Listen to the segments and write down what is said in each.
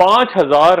5000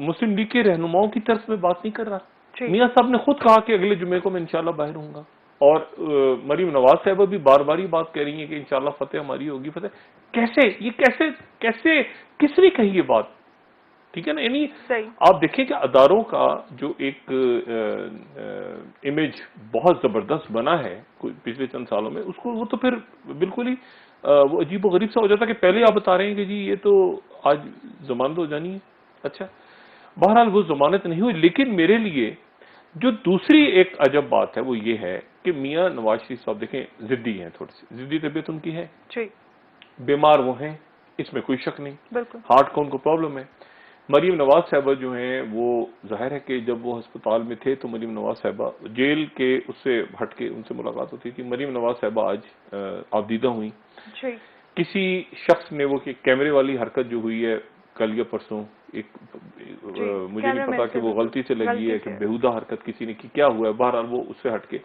مسلم league کے رہنماؤں کی طرف میں بات نہیں کر رہا. میاں صاحب نے خود کہا کہ اگلے جمعے کو میں انشاءاللہ باہر ہوں گا, اور مریم نواز صاحبہ بھی بار بار یہ بات کہہ رہی ہیں کہ انشاءاللہ فتح ہماری ہوگی. فتح کیسے, یہ کیسے کس نے کہی یہ بات؟ ٹھیک ہے نا, یعنی آپ دیکھیں کہ اداروں کا جو ایک امیج بہت زبردست بنا ہے پچھلے چند سالوں میں, اس کو وہ تو پھر بالکل ہی وہ عجیب و غریب سا ہو جاتا کہ پہلے آپ بتا رہے ہیں کہ جی یہ تو آج ضمانت ہو جانی ہے. اچھا, بہرحال وہ ضمانت نہیں ہوئی. لیکن میرے لیے جو دوسری ایک عجب بات ہے وہ یہ ہے کہ میاں نواز شریف صاحب دیکھیں ضدی ہیں, تھوڑی سی ضدی طبیعت ان کی ہے, بیمار وہ ہیں, اس میں کوئی شک نہیں, ہارٹ کا ان کو پرابلم ہے. مریم نواز صاحبہ جو ہیں وہ ظاہر ہے کہ جب وہ ہسپتال میں تھے تو مریم نواز صاحبہ جیل کے اس سے ہٹ کے ان سے ملاقات ہوتی تھی. مریم نواز صاحبہ آج آبدیدہ ہوئی. کسی شخص نے وہ کیمرے والی حرکت جو ہوئی ہے کل یا پرسوں, ایک مجھے نہیں پتا کہ وہ غلطی سے لگی ہے کہ بےہودہ حرکت کسی نے کی, کیا ہوا ہے, بہرحال وہ اس سے ہٹ کے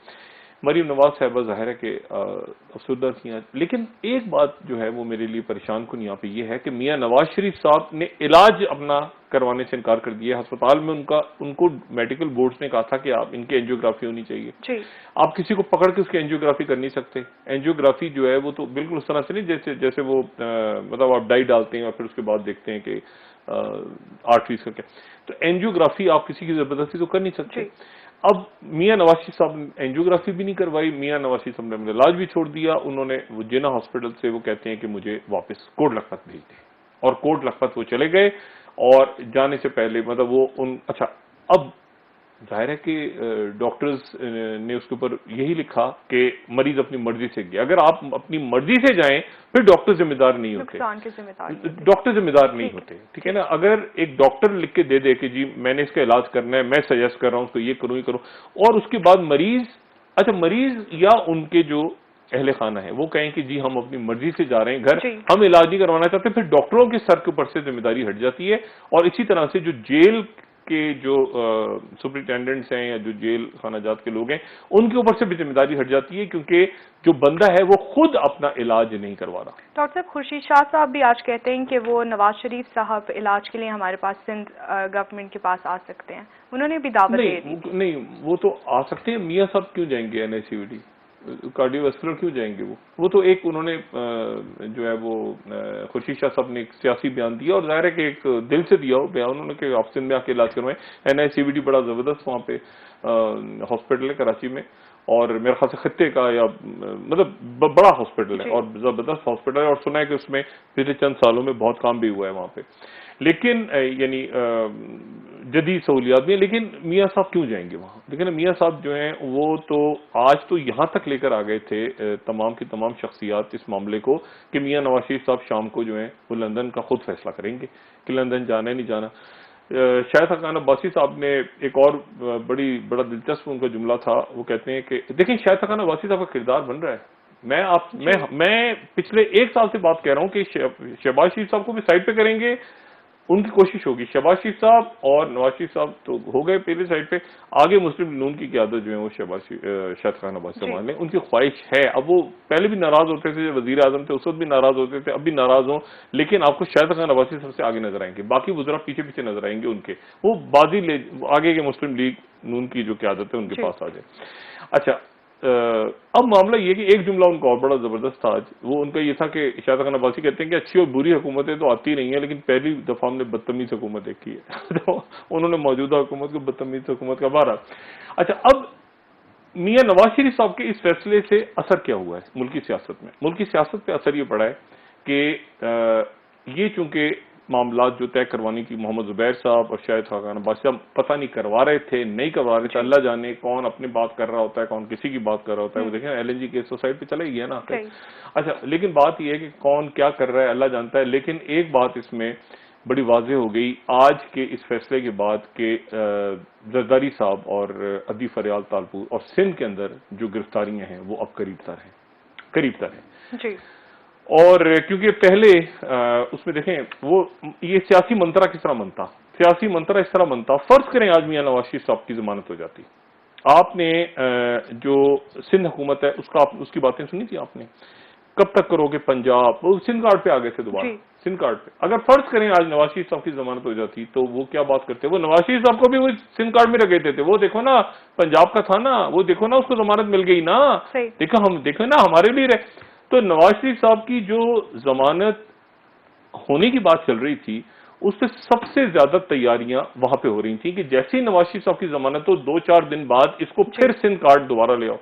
مریم نواز صاحبہ ظاہر ہے کہ افسردہ تھیں. لیکن ایک بات جو ہے وہ میرے لیے پریشان کن یہاں پہ یہ ہے کہ میاں نواز شریف صاحب نے علاج اپنا کروانے سے انکار کر دیا. ہسپتال میں ان کو میڈیکل بورڈز نے کہا تھا کہ آپ ان کی اینجیوگرافی ہونی چاہیے. آپ کسی کو پکڑ کے اس کی اینجیوگرافی کر نہیں سکتے. اینجیوگرافی جو ہے وہ تو بالکل اس طرح سے نہیں جیسے وہ مطلب آپ ڈائی ڈالتے ہیں اور پھر اس کے بعد دیکھتے ہیں کہ آرٹریز کا کیا, تو اینجیوگرافی آپ کسی کی زبردستی تو کر نہیں سکتے. اب میاں نواز شریف صاحب نے اینجیوگرافی بھی نہیں کروائی, میاں نواز شریف صاحب نے علاج بھی چھوڑ دیا. انہوں نے وہ جنا ہاسپٹل سے وہ کہتے ہیں کہ مجھے واپس کوٹ لکھپت بھیج دیں, اور کوٹ لکھپت وہ چلے گئے. اور جانے سے پہلے مطلب وہ اچھا, اب ظاہر ہے کہ ڈاکٹرز نے اس کے اوپر یہی لکھا کہ مریض اپنی مرضی سے گیا. اگر آپ اپنی مرضی سے جائیں پھر ڈاکٹر ذمہ دار نہیں ہوتے, ڈاکٹر ذمہ دار نہیں ہوتے. ٹھیک ہے نا, اگر ایک ڈاکٹر لکھ کے دے کہ جی میں نے اس کا علاج کرنا ہے, میں سجیسٹ کر رہا ہوں اس کو یہ کروں, اور اس کے بعد مریض یا ان کے جو اہل خانہ ہے وہ کہیں کہ جی ہم اپنی مرضی سے جا رہے ہیں گھر, ہم علاج نہیں کروانا چاہتے, پھر ڈاکٹروں کے سر کے اوپر سے ذمہ داری ہٹ جاتی ہے. اور اسی طرح سے جو جیل کے جو سپرنٹینڈنٹس ہیں یا جو جیل خانہ جات کے لوگ ہیں ان کے اوپر سے بھی ذمہ داری ہٹ جاتی ہے, کیونکہ جو بندہ ہے وہ خود اپنا علاج نہیں کروا رہا. ڈاکٹر صاحب, خورشید شاہ صاحب بھی آج کہتے ہیں کہ وہ نواز شریف صاحب علاج کے لیے ہمارے پاس سندھ گورنمنٹ کے پاس آ سکتے ہیں. انہوں نے بھی دعوت دے دی. نہیں, وہ تو آ سکتے ہیں. میاں صاحب کیوں جائیں گے NICVD, کارڈیو ویسکولر کیوں جائیں گے؟ وہ تو ایک انہوں نے جو ہے وہ خورشید شاہ صاحب نے ایک سیاسی بیان دیا, اور ظاہر ہے کہ ایک دل سے دیا ہو بیان انہوں نے کہ آپ سندھ میں آ کے علاج کروائیں. NICVD بڑا زبردست وہاں پہ ہاسپٹل ہے کراچی میں, اور میرے خیال سے خطے کا یا مطلب بڑا ہاسپٹل ہے اور زبردست ہاسپٹل ہے, اور سنا ہے کہ اس میں پچھلے چند سالوں میں بہت کام بھی ہوا ہے وہاں پہ. لیکن یعنی جدید سہولیات بھی ہیں. لیکن میاں صاحب کیوں جائیں گے وہاں؟ لیکن میاں صاحب جو ہیں وہ تو آج تو یہاں تک لے کر آ گئے تھے تمام کی تمام شخصیات اس معاملے کو کہ میاں نواز شریف صاحب شام کو جو ہیں وہ لندن کا خود فیصلہ کریں گے کہ لندن جانا ہے نہیں جانا. شاہد حقان عباسی صاحب نے ایک اور بڑا دلچسپ ان کا جملہ تھا. وہ کہتے ہیں کہ دیکھیں شاہد حقان عباسی صاحب کا کردار بن رہا ہے. میں پچھلے 1 سال سے بات کہہ رہا ہوں کہ شہباز شریف صاحب کو بھی سائڈ پہ کریں گے, ان کی کوشش ہوگی. شہباز شریف صاحب اور نواز شریف صاحب تو ہو گئے پہلے سائڈ پہ, آگے مسلم نون کی قیادت جو ہے وہ شاہد حقان عباسی صاحب نے, ان کی خواہش ہے. اب وہ پہلے بھی ناراض ہوتے تھے, وزیر اعظم تھے اس وقت بھی ناراض ہوتے تھے, اب بھی ناراض ہوں, لیکن آپ کو شاہد حقان عباسی سب سے آگے نظر آئیں گے. باقی وزراء پیچھے پیچھے نظر آئیں گے ان کے, وہ بازی لے آگے کے مسلم لیگ نون کی جو قیادت ہے ان کے پاس آ جائے. اچھا, اب معاملہ یہ کہ ایک جملہ ان کا اور بڑا زبردست تھا آج. وہ ان کا یہ تھا کہ شاہد حقان عباسی کہتے ہیں کہ اچھی اور بری حکومتیں تو آتی نہیں ہیں, لیکن پہلی دفعہ ہم نے بدتمیز حکومت دیکھی ہے. تو انہوں نے موجودہ حکومت کو بدتمیز حکومت کا بارہ. اچھا, اب میاں نواز شریف صاحب کے اس فیصلے سے اثر کیا ہوا ہے ملکی سیاست میں؟ ملکی سیاست پہ اثر یہ پڑا ہے کہ یہ چونکہ معاملات جو طے کروانے کی محمد زبیر صاحب اور شاہد حقان عباسی صاحب پتہ نہیں کروا رہے تھے, نہیں کروا رہے تھے, اللہ جانے کون اپنی بات کر رہا ہوتا ہے, کون کسی کی بات کر رہا ہوتا ہے. وہ دیکھیں LNG کیس تو سائڈ پہ چلا ہی گیا نا. اچھا, لیکن بات یہ ہے کہ کون کیا کر رہا ہے اللہ جانتا ہے. لیکن ایک بات اس میں بڑی واضح ہو گئی آج کے اس فیصلے کے بعد کہ زرداری صاحب اور عدی فریال تالپور اور سندھ کے اندر جو گرفتاریاں ہیں وہ اب قریب تر ہیں. اور کیونکہ پہلے اس میں دیکھیں وہ یہ سیاسی منترا کس طرح بنتا, سیاسی منترا اس طرح بنتا. فرض کریں آج میاں نواز شریف صاحب کی ضمانت ہو جاتی, آپ نے جو سندھ حکومت ہے اس کی باتیں سنی تھی آپ نے, کب تک کرو گے پنجاب, وہ سندھ گارڈ پہ آ گئے تھے دوبارہ. سن کارڈ پہ. اگر فرض کریں آج نواز شریف صاحب کی ضمانت ہو جاتی تو وہ کیا بات کرتے؟ وہ نواز شریف صاحب کو بھی وہ سن کارڈ میں رکھتے تھے. وہ دیکھو نا پنجاب کا تھا نا, وہ دیکھو نا اس کو ضمانت مل گئی نا, دیکھو نا ہمارے لیے رہے. تو نواز شریف صاحب کی جو ضمانت ہونے کی بات چل رہی تھی اس پہ سب سے زیادہ تیاریاں وہاں پہ ہو رہی تھیں کہ جیسے ہی نواز شریف صاحب کی ضمانت تو 2-4 دن بعد اس کو پھر سن کارڈ دوبارہ لے آؤ.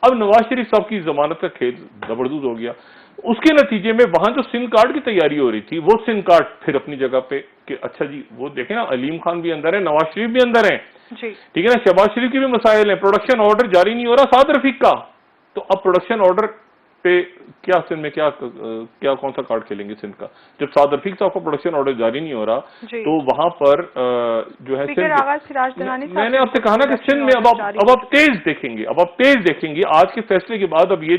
اب نواز شریف صاحب کی ضمانت کا کھیل زبردست ہو گیا. اس کے نتیجے میں وہاں جو سن کارڈ کی تیاری ہو رہی تھی وہ سن کارڈ پھر اپنی جگہ پہ کہ اچھا جی وہ دیکھیں نا علیم خان بھی اندر ہے, نواز شریف بھی اندر ہیں, ٹھیک ہے نا, شہباز شریف کے بھی مسائل ہیں, پروڈکشن آرڈر جاری نہیں ہو رہا سعد رفیق کا. تو اب پروڈکشن آرڈر پہ کیا سندھ میں کیا کون سا کارڈ کھیلیں گے سندھ کا جب سعد رفیق صاحب کا پروڈکشن آرڈر جاری نہیں ہو رہا. تو وہاں پر جو ہے میں نے آپ سے کہا نا کہ سندھ میں اب آپ تیز دیکھیں گے آج کے فیصلے کے بعد. اب یہ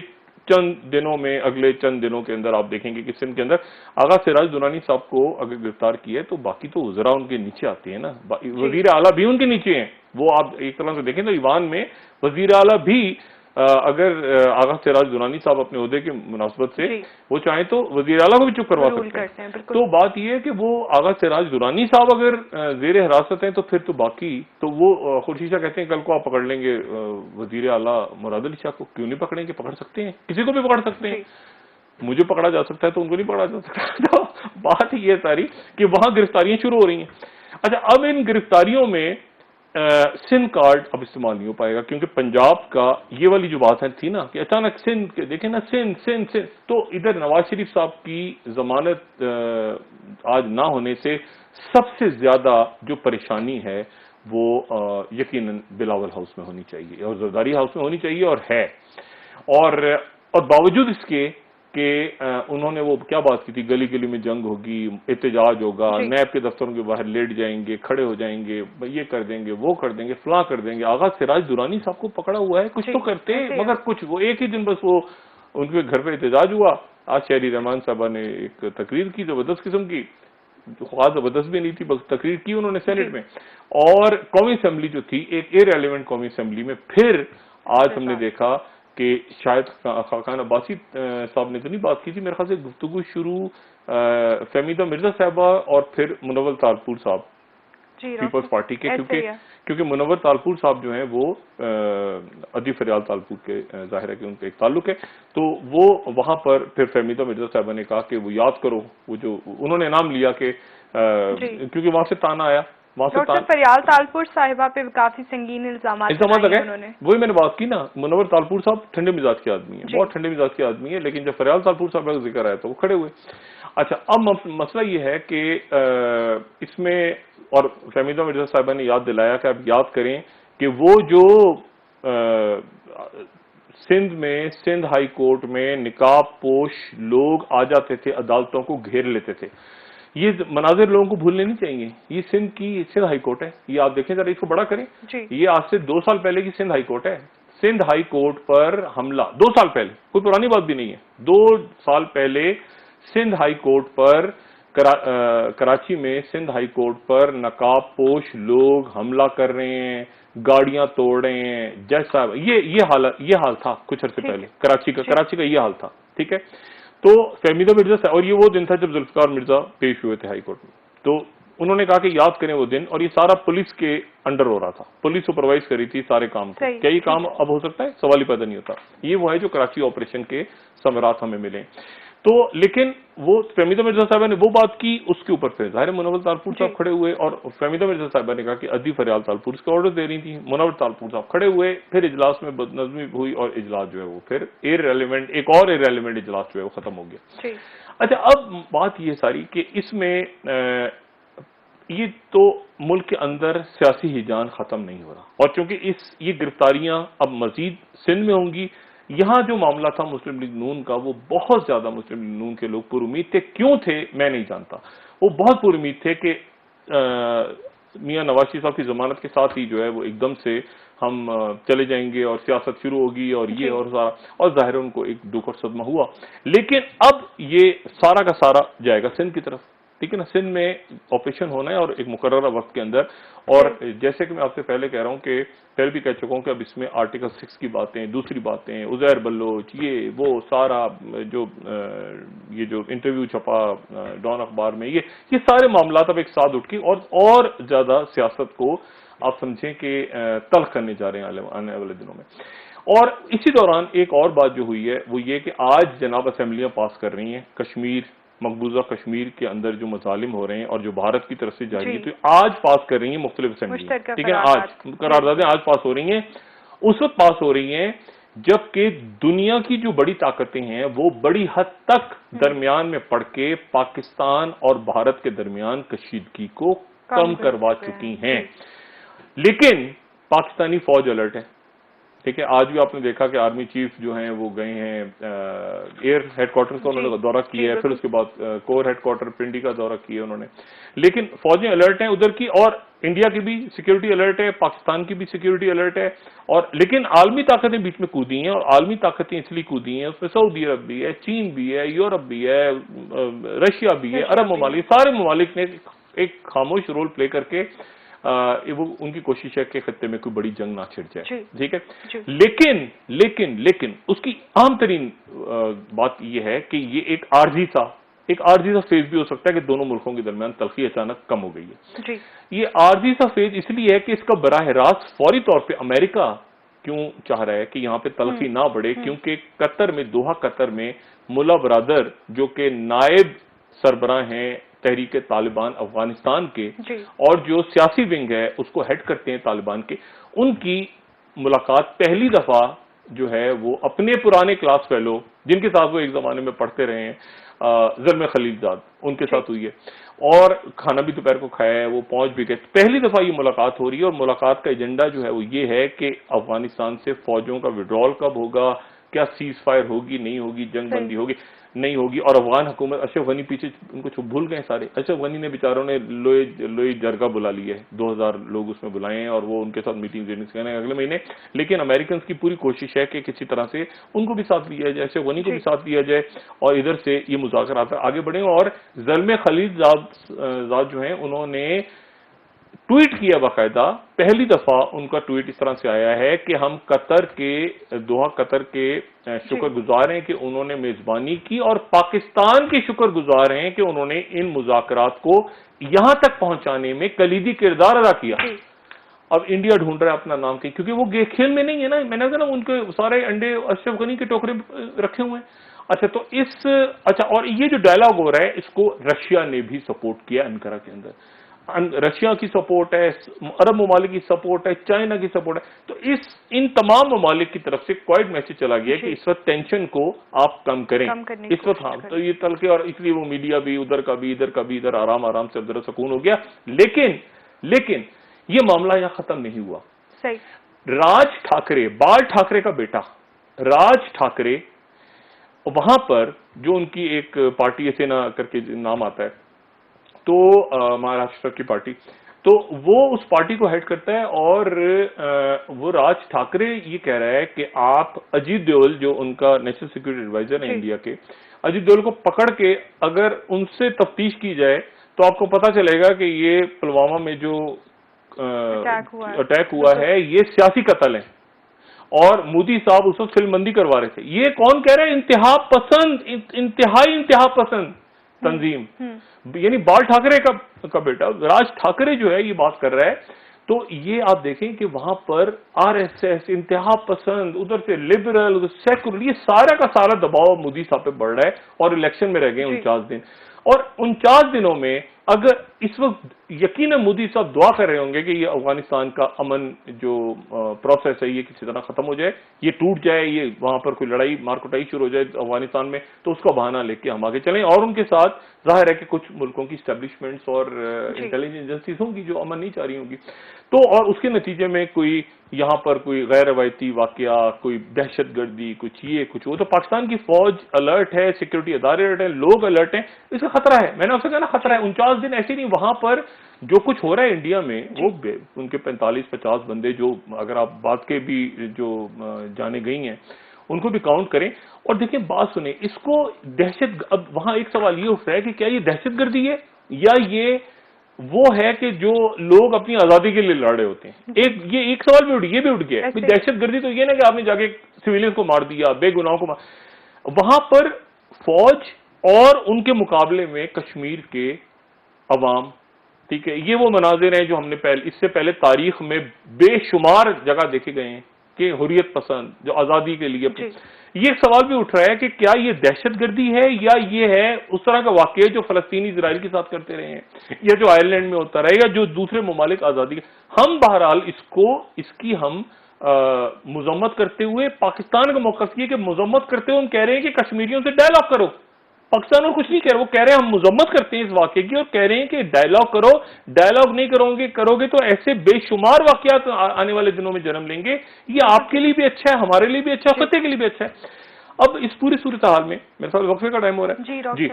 چند دنوں میں, اگلے چند دنوں کے اندر آپ دیکھیں گے کہ سندھ کے اندر آغا سراج درانی صاحب کو اگر گرفتار کیا ہے تو باقی تو وزراء ان کے نیچے آتے ہیں نا, وزیر اعلیٰ بھی ان کے نیچے ہیں. وہ آپ ایک طرح سے دیکھیں تو ایوان میں وزیر اعلیٰ بھی اگر آغا سراج درانی صاحب اپنے عہدے کے مناسبت سے وہ چاہیں تو وزیر اعلیٰ کو بھی چپ کروا سکتے ہیں. تو بات یہ ہے کہ وہ آغا سراج درانی صاحب اگر زیر حراست ہیں تو پھر تو باقی تو وہ خورشید شاہ کہتے ہیں کل کو آپ پکڑ لیں گے وزیر اعلیٰ مراد علی شاہ کو, کیوں نہیں پکڑیں گے؟ پکڑ سکتے ہیں, کسی کو بھی پکڑ سکتے ہیں. مجھے پکڑا جا سکتا ہے تو ان کو نہیں پکڑا جا سکتا. تو بات یہ ساری کہ وہاں گرفتاریاں شروع ہو رہی ہیں. اچھا اب ان گرفتاریوں میں سن کارڈ اب استعمال نہیں ہو پائے گا کیونکہ پنجاب کا یہ والی جو بات تھی نا کہ اچانک سندھ دیکھیں نا سندھ تو ادھر نواز شریف صاحب کی ضمانت آج نہ ہونے سے سب سے زیادہ جو پریشانی ہے وہ یقیناً بلاول ہاؤس میں ہونی چاہیے اور زرداری ہاؤس میں ہونی چاہیے اور ہے. اور باوجود اس کے کہ انہوں نے وہ کیا بات کی تھی, گلی گلی میں جنگ ہوگی, احتجاج ہوگا, نیب کے دفتروں کے باہر لیٹ جائیں گے, کھڑے ہو جائیں گے, یہ کر دیں گے, وہ کر دیں گے, فلاں کر دیں گے. آغا سراج درانی صاحب کو پکڑا ہوا ہے, کچھ تو کرتے مگر کچھ وہ ایک ہی دن بس وہ ان کے گھر پہ احتجاج ہوا. آج شہری رحمان صاحبہ نے ایک تقریر کی زبردست قسم کی, خاص زبردست بھی نہیں تھی بس تقریر کی انہوں نے سینٹ میں. اور قومی اسمبلی جو تھی ایک ایرریلیونٹ قومی اسمبلی میں پھر آج ہم نے دیکھا کہ شاید خاقان عباسی صاحب نے تو نہیں بات کی تھی, میرے خیال سے گفتگو شروع فہمیدہ مرزا صاحبہ اور پھر منور تالپور صاحب پیپلز پارٹی کے, کیونکہ منور تالپور صاحب جو ہیں وہ ادی فریال تالپور کے ظاہر ہے کہ ان کا ایک تعلق ہے. تو وہ وہاں پر پھر فہمیدہ مرزا صاحبہ نے کہا کہ وہ یاد کرو وہ جو انہوں نے نام لیا کہ کیونکہ وہاں سے تانا آیا, فریال تالپور صاحبہ پہ کافی سنگین الزامات لگے. وہی میں نے بات کی نا, منور تالپور صاحب ٹھنڈے مزاج کے آدمی ہیں, بہت ٹھنڈے مزاج کے آدمی ہیں, لیکن جب فریال تالپور صاحب کا ذکر آیا تو وہ کھڑے ہوئے. اچھا اب مسئلہ یہ ہے کہ اس میں اور فہمیدہ مرزا صاحبہ نے یاد دلایا کہ آپ یاد کریں کہ وہ جو سندھ ہائی کورٹ میں نقاب پوش لوگ آ جاتے تھے, عدالتوں کو گھیر لیتے تھے, یہ مناظر لوگوں کو بھولنے نہیں چاہیے. یہ سندھ ہائی کورٹ ہے, یہ آپ دیکھیں ذرا اس کو بڑا کریں. یہ آج سے 2 سال پہلے کی سندھ ہائی کورٹ ہے. سندھ ہائی کورٹ پر حملہ 2 سال پہلے, کوئی پرانی بات بھی نہیں ہے, 2 سال پہلے سندھ ہائی کورٹ پر کراچی میں سندھ ہائی کورٹ پر نقاب پوش لوگ حملہ کر رہے ہیں, گاڑیاں توڑ رہے ہیں. جج صاحب یہ حال تھا کچھ عرصے پہلے کراچی کا یہ حال تھا, ٹھیک ہے. تو فہمیدہ مرزا صاحب, اور یہ وہ دن تھا جب ذوالفقار مرزا پیش ہوئے تھے ہائی کورٹ میں, تو انہوں نے کہا کہ یاد کریں وہ دن, اور یہ سارا پولیس کے انڈر ہو رہا تھا, پولیس سپروائز کری تھی سارے کام کو. کیا یہ کام اب ہو سکتا ہے؟ سوال ہی پیدا نہیں ہوتا. یہ وہ ہے جو کراچی آپریشن کے ثمرات ہمیں ملیں. تو لیکن وہ فہمیدہ مرزا صاحبہ نے وہ بات کی, اس کے اوپر پھر ظاہر منور تالپور صاحب کھڑے ہوئے, اور فہمیدہ مرزا صاحبہ نے کہا کہ ادی فریال تالپور اس کا آرڈر دے رہی تھی, منور تالپور صاحب کھڑے ہوئے, پھر اجلاس میں بدنظمی ہوئی اور اجلاس جو ہے وہ پھر ایک اور ایرریلیونٹ اجلاس جو ہے وہ ختم ہو گیا. اچھا اب بات یہ ساری کہ اس میں یہ تو ملک کے اندر سیاسی ہیجان ختم نہیں ہو رہا, اور چونکہ یہ گرفتاریاں اب مزید سندھ میں ہوں گی. یہاں جو معاملہ تھا مسلم لیگ نون کا, وہ بہت زیادہ مسلم لیگ نون کے لوگ پر امید تھے. کیوں تھے میں نہیں جانتا, وہ بہت پر امید تھے کہ میاں نواز شریف صاحب کی ضمانت کے ساتھ ہی جو ہے وہ ایک دم سے ہم چلے جائیں گے اور سیاست شروع ہوگی اور یہ اور سارا, اور ظاہر ان کو ایک دکھ اور صدمہ ہوا. لیکن اب یہ سارا کا سارا جائے گا سندھ کی طرف, ٹھیک ہے نا, سندھ میں آپریشن ہونا ہے اور ایک مقررہ وقت کے اندر. اور جیسے کہ میں آپ سے پہلے کہہ رہا ہوں کہ پہلے بھی کہہ چکا ہوں کہ اب اس میں آرٹیکل 6 کی باتیں, دوسری باتیں, عزیر بلوچ, یہ وہ سارا جو یہ جو انٹرویو چھپا ڈان اخبار میں, یہ سارے معاملات اب ایک ساتھ اٹھ کے اور زیادہ سیاست کو آپ سمجھیں کہ تلخ کرنے جا رہے ہیں آنے والے دنوں میں. اور اسی دوران ایک اور بات جو ہوئی ہے وہ یہ کہ آج جناب اسمبلیاں پاس کر رہی ہیں کشمیر, مقبوضہ کشمیر کے اندر جو مظالم ہو رہے ہیں اور جو بھارت کی طرف سے جاری ہے, تو آج پاس کر رہی ہیں مختلف اسمبلیاں, ٹھیک ہے, آج قراردادیں آج پاس ہو رہی ہیں. اس وقت پاس ہو رہی ہیں جبکہ دنیا کی جو بڑی طاقتیں ہیں وہ بڑی حد تک درمیان میں پڑ کے پاکستان اور بھارت کے درمیان کشیدگی کو کم کروا چکی ہیں. لیکن پاکستانی فوج الرٹ ہے, ٹھیک ہے. آج بھی آپ نے دیکھا کہ آرمی چیف جو ہیں وہ گئے ہیں ایئر ہیڈ کوارٹر کا انہوں نے دورہ کیا ہے, پھر اس کے بعد کور ہیڈ کوارٹر پنڈی کا دورہ کیا انہوں نے. لیکن فوجیں الرٹ ہیں ادھر کی, اور انڈیا کی بھی سیکیورٹی الرٹ ہے, پاکستان کی بھی سیکیورٹی الرٹ ہے. اور لیکن عالمی طاقتیں بیچ میں کودی ہیں, اور عالمی طاقتیں اس لیے کودی ہیں, اس میں سعودی عرب بھی ہے, چین بھی ہے, یورپ بھی ہے, رشیا بھی ہے, عرب ممالک, سارے ممالک نے ایک خاموش رول پلے کر کے وہ ان کی کوشش ہے کہ خطے میں کوئی بڑی جنگ نہ چھڑ جائے, ٹھیک ہے. لیکن اس کی عام ترین بات یہ ہے کہ یہ ایک عارضی سا فیز بھی ہو سکتا ہے کہ دونوں ملکوں کے درمیان تلخی اچانک کم ہو گئی ہے. یہ عارضی سا فیز اس لیے ہے کہ اس کا براہ راست فوری طور پہ امریکہ کیوں چاہ رہا ہے کہ یہاں پہ تلخی نہ بڑھے, کیونکہ قطر میں, دوحہ قطر میں ملا برادر جو کہ نائب سربراہ ہیں تحریک طالبان افغانستان کے, اور جو سیاسی ونگ ہے اس کو ہیڈ کرتے ہیں طالبان کے, ان کی ملاقات پہلی دفعہ جو ہے وہ اپنے پرانے کلاس فیلو جن کے ساتھ وہ ایک زمانے میں پڑھتے رہے ہیں, زلمے خلیل زاد, ان کے ساتھ ہوئی ہے, اور کھانا بھی دوپہر کو کھایا ہے, وہ پہنچ بھی گئے. پہلی دفعہ یہ ملاقات ہو رہی ہے, اور ملاقات کا ایجنڈا جو ہے وہ یہ ہے کہ افغانستان سے فوجوں کا وڈرال کب ہوگا, کیا سیز فائر ہوگی, نہیں ہوگی, جنگ بندی ہوگی, نہیں ہوگی. اور افغان حکومت, اشرف غنی پیچھے ان کو بھول گئے سارے. اشرف غنی نے بیچاروں نے لوئی جرگہ بلا لی ہے, 2000 لوگ اس میں بلائے ہیں, اور وہ ان کے ساتھ میٹنگ دینے سے اگلے مہینے. لیکن امریکنز کی پوری کوشش ہے کہ کسی طرح سے ان کو بھی ساتھ لیا جائے, اشرف غنی کو بھی ساتھ لیا جائے, اور ادھر سے یہ مذاکرات آگے بڑھیں. اور زلمے خلیل زاد جو ہیں انہوں نے ٹویٹ کیا باقاعدہ, پہلی دفعہ ان کا ٹویٹ اس طرح سے آیا ہے کہ ہم دوحہ قطر کے شکر گزار ہیں کہ انہوں نے میزبانی کی, اور پاکستان کے شکر گزار ہیں کہ انہوں نے ان مذاکرات کو یہاں تک پہنچانے میں کلیدی کردار ادا کیا. اب انڈیا ڈھونڈ رہا ہے اپنا نام کیونکہ وہ کھیل میں نہیں ہے نا. میں نے کہا نا ان کے سارے انڈے اشرف غنی کے ٹوکرے رکھے ہوئے ہیں. اچھا, تو اور یہ جو ڈائلاگ ہو رہا ہے اس کو رشیا نے بھی سپورٹ کیا انقرہ کے اندر. رشیا کی سپورٹ ہے, عرب ممالک کی سپورٹ ہے, چائنا کی سپورٹ ہے. تو ان تمام ممالک کی طرف سے کوائڈ میسج چلا گیا کہ اس وقت ٹینشن کو آپ کم کریں اس وقت. ہاں, تو یہ تلخی, اور اس لیے وہ میڈیا بھی ادھر کا بھی ادھر آرام سے ادھر سکون ہو گیا. لیکن یہ معاملہ یہاں ختم نہیں ہوا. راج ٹھاکرے, بال ٹھاکرے کا بیٹا راج ٹھاکرے, وہاں پر جو ان کی ایک پارٹی سینا کر کے نام آتا ہے, تو مہاراشٹر کی پارٹی, تو وہ اس پارٹی کو ہیڈ کرتا ہے. اور وہ راج ٹھاکرے یہ کہہ رہا ہے کہ آپ اجیت ڈوول جو ان کا نیشنل سیکورٹی ایڈوائزر ہے انڈیا کے, اجیت ڈوول کو پکڑ کے اگر ان سے تفتیش کی جائے تو آپ کو پتا چلے گا کہ یہ پلوامہ میں جو اٹیک ہوا ہے یہ سیاسی قتل ہے, اور مودی صاحب اس وقت فلم بندی کروا رہے تھے. یہ کون کہہ رہا ہے؟ انتہائی انتہا پسند تنظیم, یعنی بال ٹھاکرے کا بیٹا راج ٹھاکرے جو ہے یہ بات کر رہا ہے. تو یہ آپ دیکھیں کہ وہاں پر آر ایس ایس, انتہا پسند, ادھر سے لبرل, ادھر سیکولر, یہ سارا کا سارا دباؤ مودی صاحب پہ بڑھ رہا ہے. اور الیکشن میں رہ گئے 49 دن, اور 49 دنوں میں اگر اس وقت یقیناً مودی صاحب دعا کر رہے ہوں گے کہ یہ افغانستان کا امن جو پروسیس ہے یہ کسی طرح ختم ہو جائے, یہ ٹوٹ جائے, یہ وہاں پر کوئی لڑائی مار کٹائی شروع ہو جائے افغانستان میں, تو اس کا بہانہ لے کے ہم آگے چلیں. اور ان کے ساتھ ظاہر ہے کہ کچھ ملکوں کی اسٹیبلشمنٹس اور انٹیلیجنس ایجنسیز ہوں گی جو امن نہیں چاہ رہی ہوں گی. تو اور اس کے نتیجے میں کوئی یہاں پر کوئی غیر روایتی واقعہ, کوئی دہشت گردی, کچھ یہ کچھ وہ, تو پاکستان کی فوج الرٹ ہے, سیکورٹی ادارے الرٹ ہیں, لوگ الرٹ ہیں, اس کا خطرہ ہے. میں نے آپ سے کہا نا خطرہ ہے. 49 دن ایسے نہیں, وہاں پر جو کچھ ہو رہا ہے انڈیا میں, وہ ان کے 45-50 بندے جو اگر آپ بات کے بھی جو جانے گئی ہیں ان کو بھی کاؤنٹ کریں. اور دیکھیں بات سنیں, اس کو دہشت, اب وہاں ایک سوال یہ اٹھ رہا ہے کہ کیا یہ دہشت گردی ہے یا یہ وہ ہے کہ جو لوگ اپنی آزادی کے لیے لڑ رہے ہوتے ہیں؟ ایک سوال بھی یہ بھی اٹھ گیا ہے، دہشت گردی تو یہ نا کہ آپ نے جا کے سویلین کو مار دیا، بے گناہوں کو وہاں پر فوج اور ان کے مقابلے میں کشمیر کے عوام، ٹھیک ہے، یہ وہ مناظر ہیں جو ہم نے اس سے پہلے تاریخ میں بے شمار جگہ دیکھے گئے ہیں کہ حریت پسند جو آزادی کے لیے یہ ایک سوال بھی اٹھ رہا ہے کہ کیا یہ دہشت گردی ہے یا یہ ہے اس طرح کا واقعہ جو فلسطینی اسرائیل کے ساتھ کرتے رہے ہیں یا جو آئرلینڈ میں ہوتا رہے گا جو دوسرے ممالک آزادی ہم بہرحال اس کی ہم مذمت کرتے ہوئے پاکستان کا موقف یہ کہ مذمت کرتے ہوئے ہم کہہ رہے ہیں کہ کشمیریوں سے ڈائلاگ کرو، پاکستان اور کچھ نہیں کہہ رہے، وہ کہہ رہے ہیں ہم مذمت کرتے ہیں اس واقعے کی اور کہہ رہے ہیں کہ ڈائلاگ کرو، ڈائلاگ نہیں کرو گے تو ایسے بے شمار واقعات آنے والے دنوں میں جنم لیں گے، یہ آپ کے لیے بھی اچھا ہے، ہمارے لیے بھی اچھا ہے، خطے کے لیے بھی اچھا ہے۔ اب اس پوری صورتحال میں میرے ساتھ وقفے کا ٹائم ہو رہا ہے جی،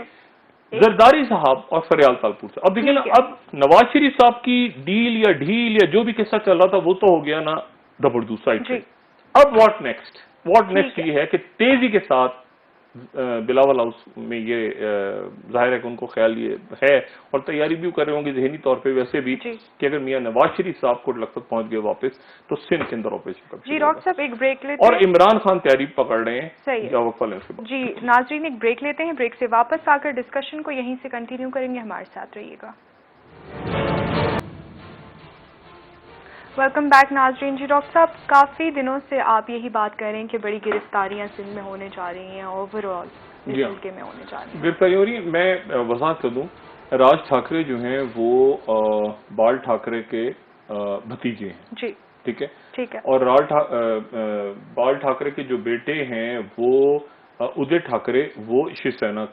زرداری صاحب اور فریال تالپور سے اب دیکھیں نا، اب نواز شریف صاحب کی ڈیل یا ڈھیل یا جو بھی قصہ چل رہا تھا وہ تو ہو گیا نا دبڑدو سائڈ سے، اب واٹ نیکسٹ یہ ہے کہ تیزی کے ساتھ بلاول ہاؤس میں یہ ظاہر ہے کہ ان کو خیال یہ ہے اور تیاری بھی کر رہے ہوں گے ذہنی طور پہ ویسے بھی کہ اگر میاں نواز شریف صاحب کو لگ تک پہنچ گئے واپس تو سندھ کے اندر آپریشن ایک بریک لیتے اور عمران خان تیاری پکڑ رہے ہیں جی ناظرین ایک بریک لیتے ہیں، بریک سے واپس آ کر ڈسکشن کو یہیں سے کنٹینیو کریں گے، ہمارے ساتھ رہیے گا۔ ویلکم بیک ناظرین۔ جی ڈاکٹر صاحب کافی دنوں سے آپ یہی بات کر رہے ہیں کہ بڑی گرفتاریاں سندھ میں ہونے جا رہی ہیں، اوور آل اس ملکے میں ہونے جا رہی ہیں گرفتاری ہو رہی ہے۔ میں وضاحت کر دوں، راج ٹھاکرے جو ہیں وہ بال ٹھاکرے کے بھتیجے ہیں جی، ٹھیک ہے، اور بال ٹھاکرے کے جو بیٹے ہیں وہ ادے ٹھاکرے وہ شیو سینا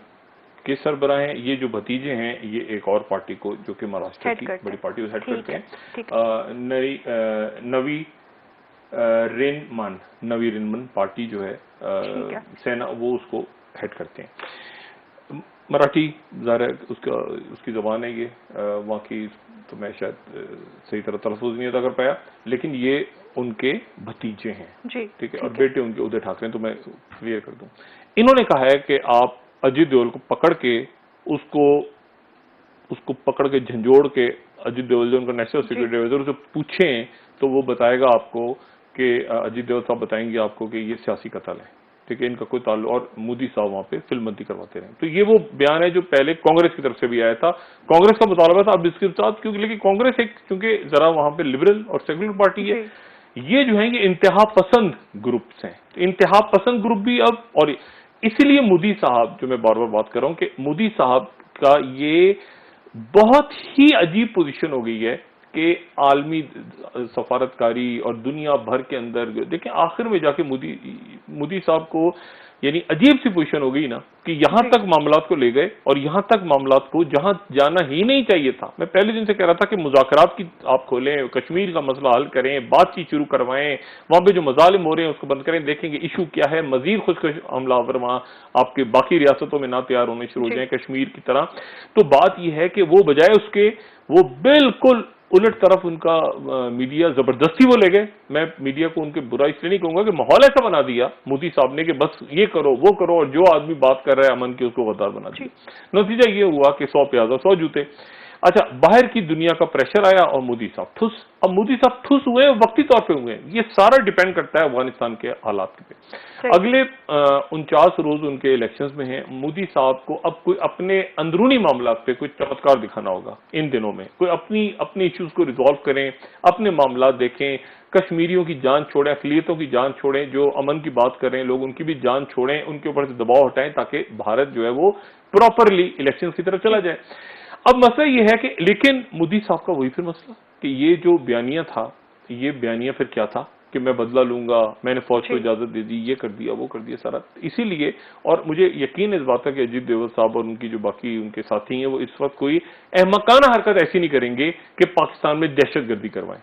کے سربراہ ہیں، یہ جو بھتیجے ہیں یہ ایک اور پارٹی کو جو کہ مہاراشٹر کی بڑی پارٹی کو ہیڈ کرتے ہیں، نوی رنمن پارٹی جو ہے سینا وہ اس کو ہیڈ کرتے ہیں۔ مراٹھی ظاہر ہے اس کی زبان ہے، یہ وہاں کی تو میں شاید صحیح طرح تلفظ نہیں ادا کر پایا، لیکن یہ ان کے بھتیجے ہیں ٹھیک ہے، اور بیٹے ان کے ادے ٹھاکرے ہیں، تو میں کلیئر کر دوں۔ انہوں نے کہا ہے کہ آپ اجیت ڈوبھل کو پکڑ کے اس کو پکڑ کے جھنجھوڑ کے اجیت ڈوبھل جو ان کا نیشنل سیکرٹری ہے اسے پوچھیں تو وہ بتائے گا آپ کو کہ اجیت ڈوبھل صاحب بتائیں گے آپ کو کہ یہ سیاسی قتل ہے، ٹھیک ہے، ان کا کوئی تعلق، اور مودی صاحب وہاں پہ فلم بندی کرواتے رہے۔ تو یہ وہ بیان ہے جو پہلے کانگریس کی طرف سے بھی آیا تھا، کانگریس کا مطالبہ تھا اب اس کے ساتھ، کیونکہ لیکن کانگریس ایک چونکہ ذرا وہاں پہ لبرل اور سیکولر پارٹی ہے، یہ جو ہیں یہ انتہا پسند گروپس ہیں، انتہا پسند گروپ بھی اب، اور اسی لیے مودی صاحب جو میں بار بار بات کر رہا ہوں کہ مودی صاحب کا یہ بہت ہی عجیب پوزیشن ہو گئی ہے کہ عالمی سفارتکاری اور دنیا بھر کے اندر دیکھیں آخر میں جا کے مودی صاحب کو یعنی عجیب سی پوزیشن ہو گئی نا کہ یہاں تک معاملات کو لے گئے، اور یہاں تک معاملات کو جہاں جانا ہی نہیں چاہیے تھا۔ میں پہلے دن سے کہہ رہا تھا کہ مذاکرات کی آپ کھولیں، کشمیر کا مسئلہ حل کریں، بات چیت شروع کروائیں، وہاں پہ جو مظالم ہو رہے ہیں اس کو بند کریں، دیکھیں گے ایشو کیا ہے، مزید خود حملہ آور وہاں آپ کے باقی ریاستوں میں نہ تیار ہونے شروع ہو جائیں کشمیر کی طرح۔ تو بات یہ ہے کہ وہ بجائے اس کے وہ بالکل الٹ طرف ان کا میڈیا زبردستی وہ لے گئے۔ میں میڈیا کو ان کے برا اس لیے نہیں کہوں گا کہ ماحول ایسا بنا دیا مودی صاحب نے کہ بس یہ کرو وہ کرو، اور جو آدمی بات کر رہا ہے امن کی اس کو غدار بنا دیا۔ نتیجہ یہ ہوا کہ 100 پیازا 100 جوتے۔ اچھا باہر کی دنیا کا پریشر آیا اور مودی صاحب ٹھس، اب مودی صاحب ٹھس ہوئے وقتی طور پہ ہوئے، یہ سارا ڈیپینڈ کرتا ہے افغانستان کے حالات پہ۔ اگلے 49 روز ان کے الیکشنز میں ہیں، مودی صاحب کو اب کوئی اپنے اندرونی معاملات پہ کوئی چمتکار دکھانا ہوگا ان دنوں میں، کوئی اپنی ایشوز کو ریزالو کریں، اپنے معاملات دیکھیں، کشمیریوں کی جان چھوڑیں، اقلیتوں کی جان چھوڑیں، جو امن کی بات کر رہے ہیں لوگ ان کی بھی جان چھوڑیں، ان کے اوپر سے دباؤ ہٹائیں تاکہ بھارت جو ہے وہ پراپرلی الیکشنز کی طرف چلا جائے۔ اب مسئلہ یہ ہے کہ لیکن مودی صاحب کا وہی پھر مسئلہ کہ یہ جو بیانیہ تھا، یہ بیانیہ پھر کیا تھا کہ میں بدلہ لوں گا، میں نے فوج کو اجازت دے دی، یہ کر دیا وہ کر دیا سارا۔ اسی لیے اور مجھے یقین اس بات کا کہ اجیت ڈوبھل صاحب اور ان کی جو باقی ان کے ساتھی ہیں وہ اس وقت کوئی احمقانہ حرکت ایسی نہیں کریں گے کہ پاکستان میں دہشت گردی کروائیں۔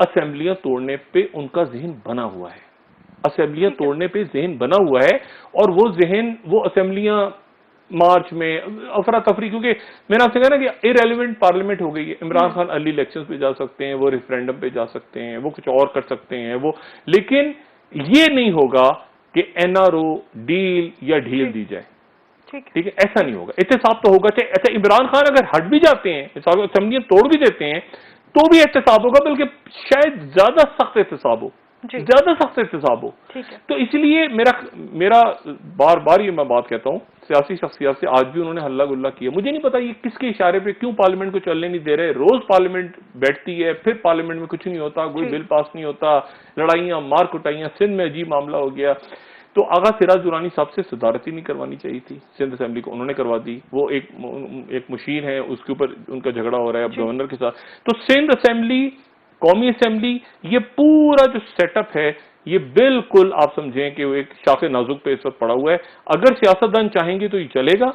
اسمبلیاں توڑنے پہ ان کا ذہن بنا ہوا ہے, اسمبلیاں توڑنے پہ ذہن بنا ہوا ہے, اور وہ ذہن, وہ اسمبلیاں مارچ میں افراتفری, کیونکہ میں نے آپ سے کہا نا کہ ایریلیونٹ پارلیمنٹ ہو گئی ہے. عمران خان ارلی الیکشن پہ جا سکتے ہیں, وہ ریفرینڈم پہ جا سکتے ہیں, وہ کچھ اور کر سکتے ہیں وہ, لیکن یہ نہیں ہوگا کہ این آر او ڈیل یا ڈھیل دی جائے. ٹھیک ہے, ایسا نہیں ہوگا. احتساب تو ہوگا. اچھا عمران خان اگر ہٹ بھی جاتے ہیں, اسمبلیاں توڑ بھی دیتے ہیں, تو بھی احتساب ہوگا, بلکہ شاید زیادہ سخت احتساب ہو, زیادہ سخت احتساب ہو. تو اس لیے میرا بار بار یہ میں بات کہتا ہوں, سیاسی شخصیات سے آج بھی انہوں نے ہلہ گلہ کیا. مجھے نہیں پتا یہ کس کے اشارے پہ کیوں پارلیمنٹ کو چلنے نہیں دے رہے. روز پارلیمنٹ بیٹھتی ہے, پھر پارلیمنٹ میں کچھ نہیں ہوتا, کوئی بل پاس نہیں ہوتا, لڑائیاں مار کٹائیاں. سندھ میں عجیب معاملہ ہو گیا. تو آغا سراج درانی صاحب سے صدارت ہی نہیں کروانی چاہیے تھی سندھ اسمبلی کو, انہوں نے کروا دی. وہ ایک مشیر ہے, اس کے اوپر ان کا جھگڑا ہو رہا ہے اب گورنر کے ساتھ. تو سندھ اسمبلی, قومی اسمبلی, یہ پورا جو سیٹ اپ ہے یہ بالکل آپ سمجھیں کہ وہ ایک شاخ نازک پہ اس وقت پڑا ہوا ہے. اگر سیاستدان چاہیں گے تو یہ چلے گا,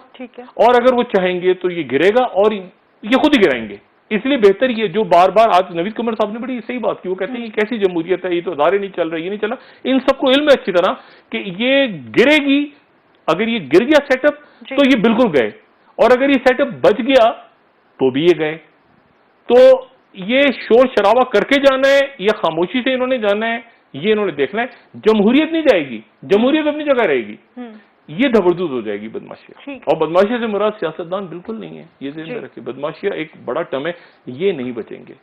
اور اگر وہ چاہیں گے تو یہ گرے گا, اور یہ خود ہی گرائیں گے. اس لیے بہتر یہ جو بار بار آج نوید قمر صاحب نے بڑی صحیح بات کی, وہ کہتے ہیں یہ کیسی جمہوریت ہے, یہ تو ادارے نہیں چل رہے, یہ نہیں چل رہا. ان سب کو علم ہے اچھی طرح کہ یہ گرے گی. اگر یہ گر گیا سیٹ اپ تو یہ بالکل گئے, اور اگر یہ سیٹ اپ بچ گیا تو بھی یہ گئے. تو یہ شور شرابہ کر کے جانا ہے یا خاموشی سے انہوں نے جانا ہے, یہ انہوں نے دیکھنا ہے. جمہوریت نہیں جائے گی, جمہوریت اپنی جگہ رہے گی, یہ دھبردوز ہو جائے گی بدماشیہ. اور بدماشیہ سے مراد سیاستدان بالکل نہیں ہے, یہ ذہن میں رکھیں. بدماشیہ ایک بڑا ٹرم ہے, یہ نہیں بچیں گے.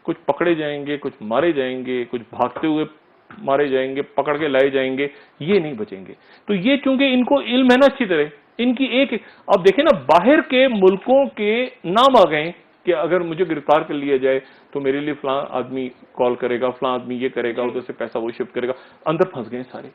کچھ پکڑے جائیں گے, کچھ مارے جائیں گے, کچھ بھاگتے ہوئے مارے جائیں گے, پکڑ کے لائے جائیں گے, یہ نہیں بچیں گے. تو یہ چونکہ ان کو علم ہے نا اچھی طرح, ان کی ایک اب دیکھیں نا, باہر کے ملکوں کے نام آ گئے کہ اگر مجھے گرفتار کر لیا جائے تو میرے لیے فلاں آدمی کال کرے گا, فلاں آدمی یہ کرے گا, ادھر سے پیسہ وہ شفٹ کرے گا. اندر پھنس گئے سارے,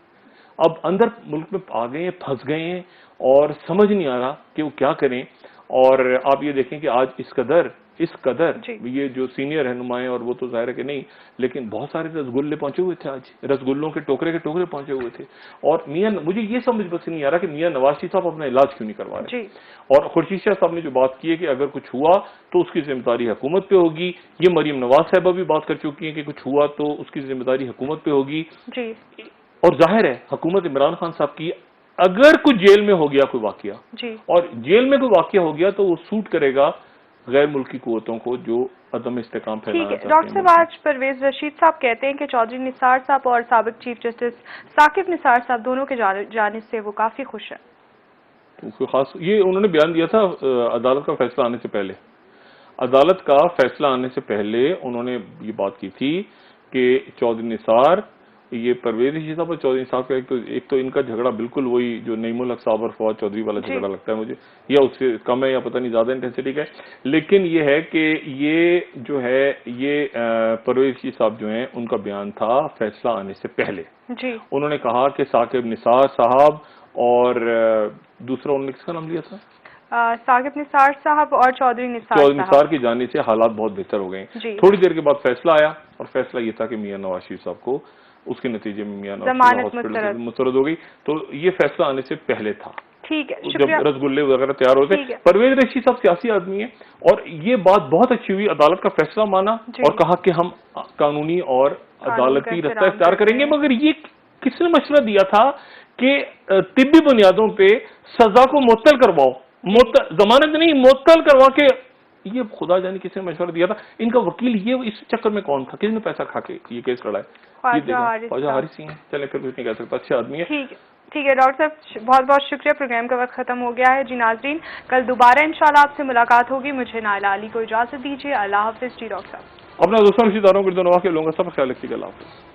اب اندر ملک میں آ گئے ہیں, پھنس گئے ہیں, اور سمجھ نہیں آ رہا کہ وہ کیا کریں. اور آپ یہ دیکھیں کہ آج اس قدر یہ جو سینئر رہنما ہیں, اور وہ تو ظاہر ہے کہ نہیں, لیکن بہت سارے رسگلے پہنچے ہوئے تھے, آج رسگلوں کے ٹوکرے پہنچے ہوئے تھے. اور مجھے یہ سمجھ بس نہیں آ رہا کہ میاں نواز شریف صاحب اپنا علاج کیوں نہیں کروا رہے. اور خورشید شاہ صاحب نے جو بات کی ہے کہ اگر کچھ ہوا تو اس کی ذمہ داری حکومت پہ ہوگی, یہ مریم نواز صاحبہ بھی بات کر چکی ہیں کہ کچھ ہوا تو اس کی ذمہ داری حکومت پہ ہوگی. اور ظاہر ہے حکومت عمران خان صاحب کی, اگر کچھ جیل میں ہو گیا کوئی واقعہ, اور جیل میں کوئی واقعہ ہو گیا تو وہ سوٹ کرے گا غیر ملکی قوتوں کو جو عدم استحکام پھیلانا چاہتے ہیں. ڈاکٹر صاحب, آج پرویز رشید صاحب کہتے ہیں کہ چودھری نثار صاحب اور سابق چیف جسٹس ثاقب نثار صاحب دونوں کے جانب سے وہ کافی خوش ہیں. خاص یہ انہوں نے بیان دیا تھا عدالت کا فیصلہ آنے سے پہلے. عدالت کا فیصلہ آنے سے پہلے انہوں نے یہ بات کی تھی کہ چودھری نثار, یہ پرویز رشید صاحب اور چودھری صاحب کا ایک تو ان کا جھگڑا بالکل وہی جو نعیم الحق صاحب اور فواد چودھری والا جھگڑا لگتا ہے مجھے, یا اس سے کم ہے یا پتہ نہیں زیادہ انٹینسٹی کا ہے. لیکن یہ ہے کہ یہ جو ہے یہ پرویز رشید صاحب جو ہیں ان کا بیان تھا فیصلہ آنے سے پہلے. انہوں نے کہا کہ ثاقب نثار صاحب اور دوسرا انہوں نے کس کا نام لیا تھا, ثاقب نثار صاحب اور چودھری نثار کی جانب سے حالات بہت بہتر ہو گئے ہیں. تھوڑی دیر کے بعد فیصلہ آیا, اور فیصلہ یہ تھا کہ میاں نواز شریف صاحب کو اس کے نتیجے میں میاں نواز ہاسپٹل مسترد ہو گئی. تو یہ فیصلہ آنے سے پہلے تھا, جب رسگلے وغیرہ تیار ہوتے. پرویز رشید صاحب سیاسی آدمی ہیں, اور یہ بات بہت اچھی ہوئی, عدالت کا فیصلہ مانا اور کہا کہ ہم قانونی اور عدالتی رستہ اختیار کریں گے. مگر یہ کس نے مشورہ دیا تھا کہ طبی بنیادوں پہ سزا کو معطل کرواؤ, ضمانت نہیں معطل کروا کے, یہ خدا جانے کس نے مشورہ دیا تھا. ان کا وکیل یہ اس چکر میں کون تھا, کس نے پیسہ کھا کے یہ کیس لڑا ہے, خواجہ حارث سنگھ. چلیں پھر کچھ نہیں کہہ سکتا, اچھے آدمی ہے. ٹھیک ہے ڈاکٹر صاحب, بہت بہت شکریہ. پروگرام کا وقت ختم ہو گیا ہے. جی ناظرین, کل دوبارہ انشاءاللہ آپ سے ملاقات ہوگی. مجھے نائلہ علی کو اجازت دیجیے. اللہ حافظ. جی ڈاکٹر صاحب, اپنا دوستوں رشتہ داروں کو کے لوگوں کا سب خیال رکھیے گا. اللہ حافظ.